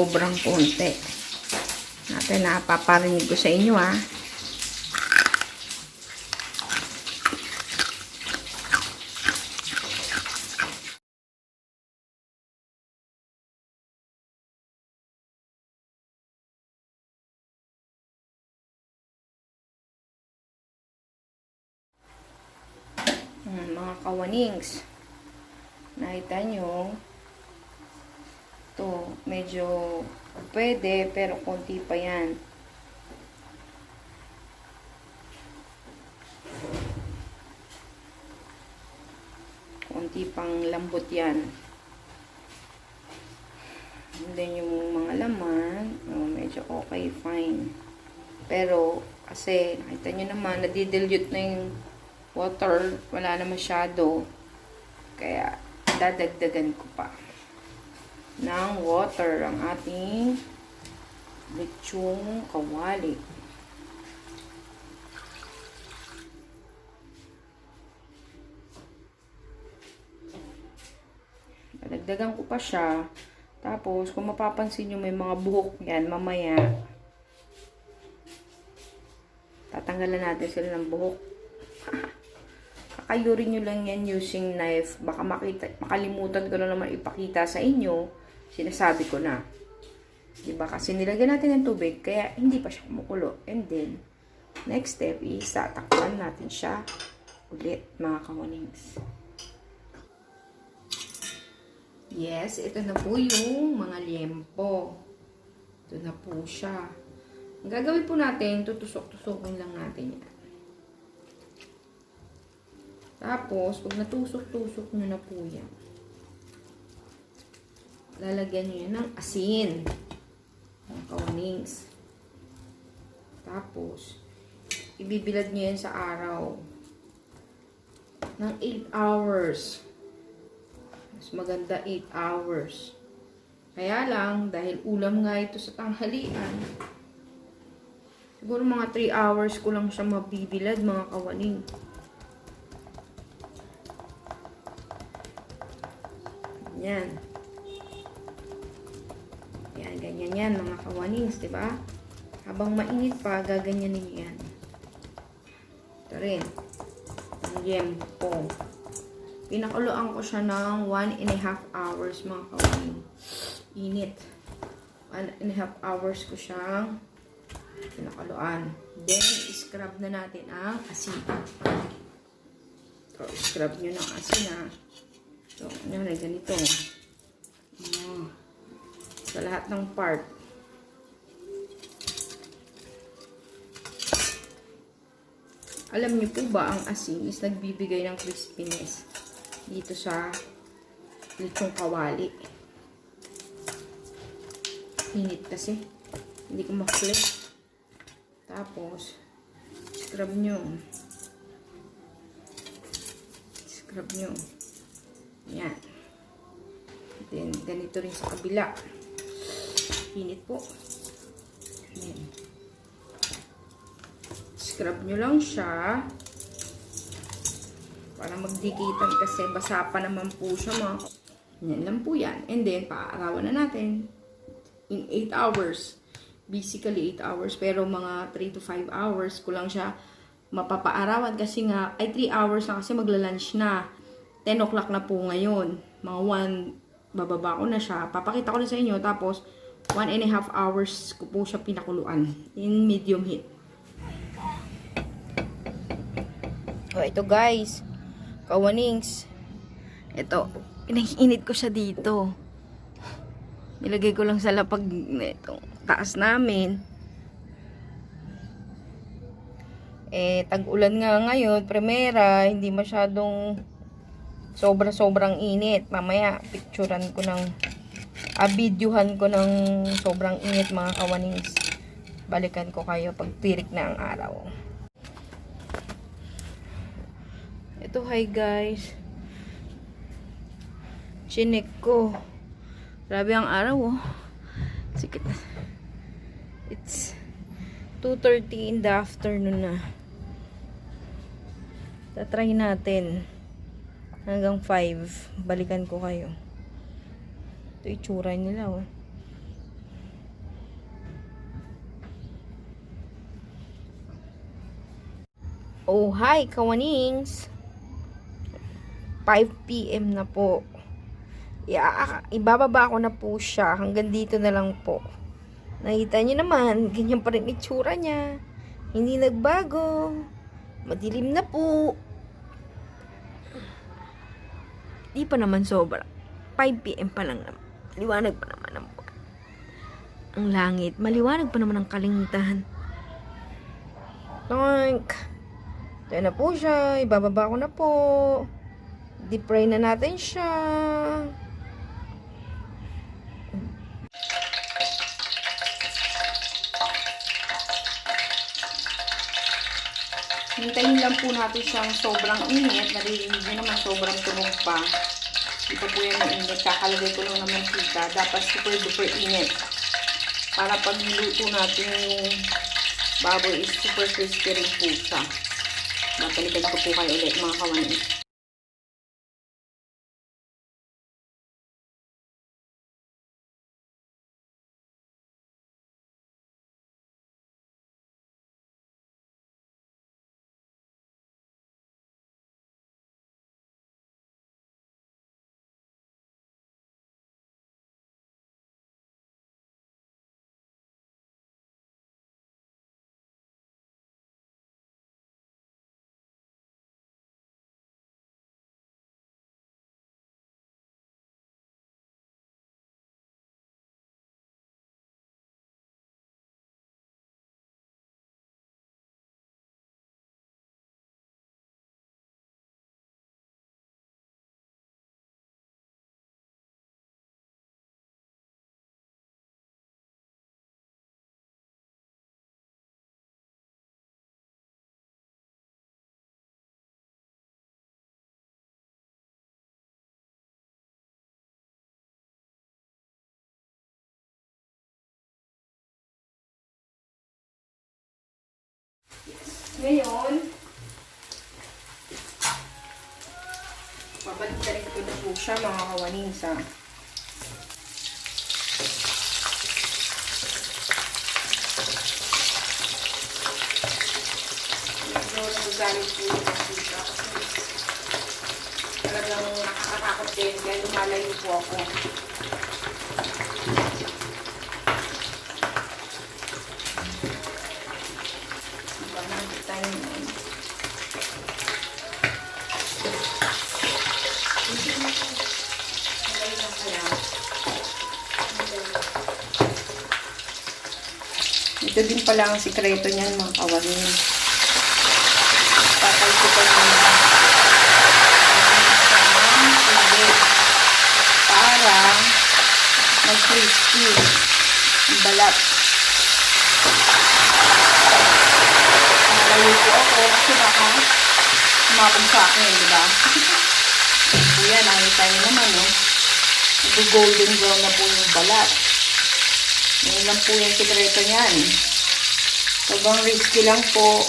sobrang konti. Natin na paparinig ko sa inyo ha. Mga kawanings, nakita nyo, ito, medyo pwede, pero konti pa yan. Konti pang lambot yan. And then yung mga laman, medyo okay, fine. Pero, kasi, nakita nyo naman, nadidilute na yung water, wala na masyado. Kaya, dadagdagan ko pa ng water ang ating lechong kawali. Dadagdagan ko pa siya. Tapos, kung mapapansin nyo, may mga buhok yan, mamaya. Tatanggalan natin sila ng buhok. Kakayurin nyo lang yan using knife. Baka makalimutan ko na naman ipakita sa inyo. Sinasabi ko na. Diba? Kasi nilagyan natin ng tubig. Kaya hindi pa siya kumukulo. And then, next step is tatakpan natin siya ulit, mga kawanings. Yes, ito na po yung mga liempo. Ito na po siya. Ang gagawin po natin, tutusok-tusokin lang natin yan. Tapos, pag natusok-tusok nyo na po yan, lalagyan nyo yan ng asin. Mga kawanings. Tapos, ibibilad nyo yan sa araw. Ng 8 hours. Mas maganda 8 hours. Kaya lang, dahil ulam nga ito sa tanghalian, siguro mga 3 hours ko lang siya mabibilad, mga kawaning. Yan. Yan, ganyan yan, mga kawanings, diba? Habang mainit pa, gaganyanin nyo yan. Ito rin. Ang liempo. Pinakuluan ko siya ng 1.5 hours, mga kawaning. Init. 1.5 hours ko siyang pinakuluan. Then, scrub na natin ang asin. So, scrub nyo ng asin, ha. So, yan ay ganito. Sa lahat ng part. Alam niyo po ba, ang asin is nagbibigay ng crispiness dito sa lechong kawali. Init kasi. Hindi ko ma-flip. Tapos, scrub nyo. Scrub nyo. Yan. Then, ganito rin sa kabila. Init po. Yan. Scrub nyo lang siya. Para magdikitan kasi basa pa naman po siya, mga. Yan lang po yan. And then, paarawan na natin. In 8 hours. Basically, 8 hours. Pero mga 3 to 5 hours ko lang siya mapapaarawan. Kasi nga, ay 3 hours na kasi magla-lunch na. 10 o'clock na po ngayon. Mga 1, bababa ko na siya. Papakita ko na sa inyo. Tapos, 1.5 hours ko po siya pinakuluan. In medium heat. So, ito guys. Kawanings. Ito. Pinag-init ko siya dito. Nilagay ko lang sa lapag nito. Taas namin. Tag-ulan nga ngayon. Primera. Hindi masyadong sobrang init. Mamaya, picturean ko ng, videohan ko ng sobrang init, mga kawanings. Balikan ko kayo pag tirik na ang araw. Ito, hi guys. Chinek ko. Grabe ang araw, oh. Sikit. It's 2:30 in the afternoon na. Tatry natin. Hanggang 5. Balikan ko kayo. Ito itsura nila, oh. Oh, hi, kawanings. 5 PM na po. Ibababa ko na po siya. Hanggang dito na lang po. Nakita nyo naman, ganyan pa rin itsura niya. Hindi nagbago. Madilim na po. Di pa naman sobra. 5 PM pa lang naman. Liwanag pa naman ang buwan. Ang langit. Maliwanag pa naman ang kalingitan. Toink. Ito na po siya. Ibababa ko na po. Deep fry na natin siya. Hintayin lang po natin siyang sobrang init. Naririnig nyo naman sobrang tunog pa. Hindi pa po yan mainit. Kakalagay ko lang naman sika. Dapat super duper init. Para pag niluto natin yung baboy is super crispy rin po siya. Babalikan ko po kayo ulit mga kawanin. Ngayon, babalik ko na po siya mga kawanings. Medyo nagagamit po yung masika kasi talagang nakakatakot din kaya lumalayo po ako. Ito din pala ang sikreto niyan mga kawanin. Patay ko pa yung para mag-crispy yung balat. Malayo po ako kasi baka sumapong sa akin, di ba? So yan, nakita niyo naman, no? Nag-golden brown na po yung balat. Yan lang po yung sikreto niyan. Sobrang risky lang po.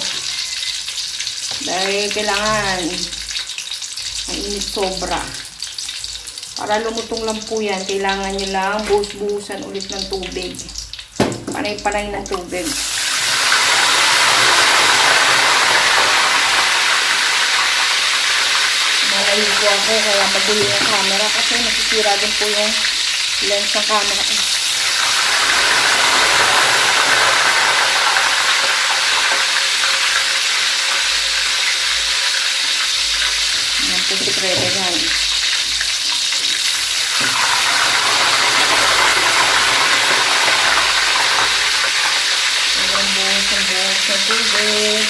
Dahil kailangan mainit sobra. Para lumutong lang po yan, kailangan nyo lang buhos-buhusan ulit ng tubig. Panay-panay ng tubig. Malayo po ako kaya magulo yung camera kasi nasisira din po yung lens ng camera. Yan po sikreto yan. Buhos ng tubig.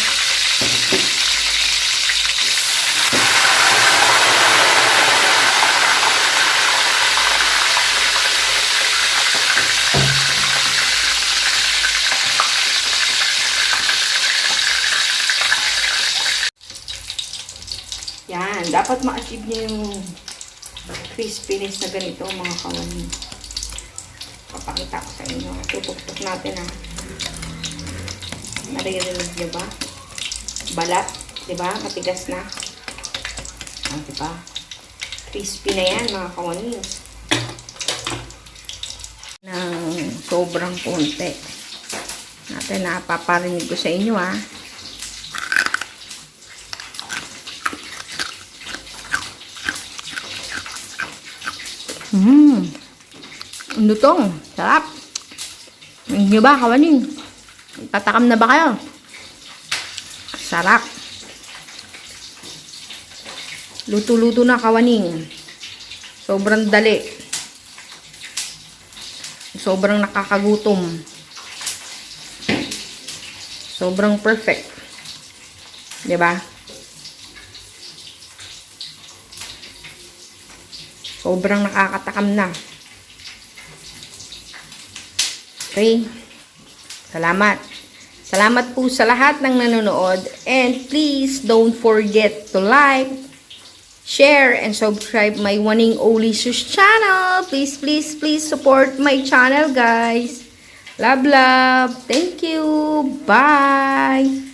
Yan, dapat ma-achieve nyo yung crispiness na ganito mga kawanin. Papakita ko sa inyo. Tutok-tok natin ha. Naririnig nyo ba? Balat, diba? Matigas na. Ah, diba? Crispy na yan mga kawanin. Nang sobrang konti. Natin napaparinig ko sa inyo ha. Ang lutong. Sarap. Hindi ba, kawaning? Tatakam na ba kayo? Sarap. Luto-luto na, kawaning. Sobrang dali. Sobrang nakakagutom. Sobrang perfect. Diba? Sobrang nakakatakam na. Okay. Salamat. Salamat po sa lahat ng nanonood. And please don't forget to like, share, and subscribe my Juaning Ohhlicious channel. Please, please, please support my channel, guys. Love, love. Thank you. Bye.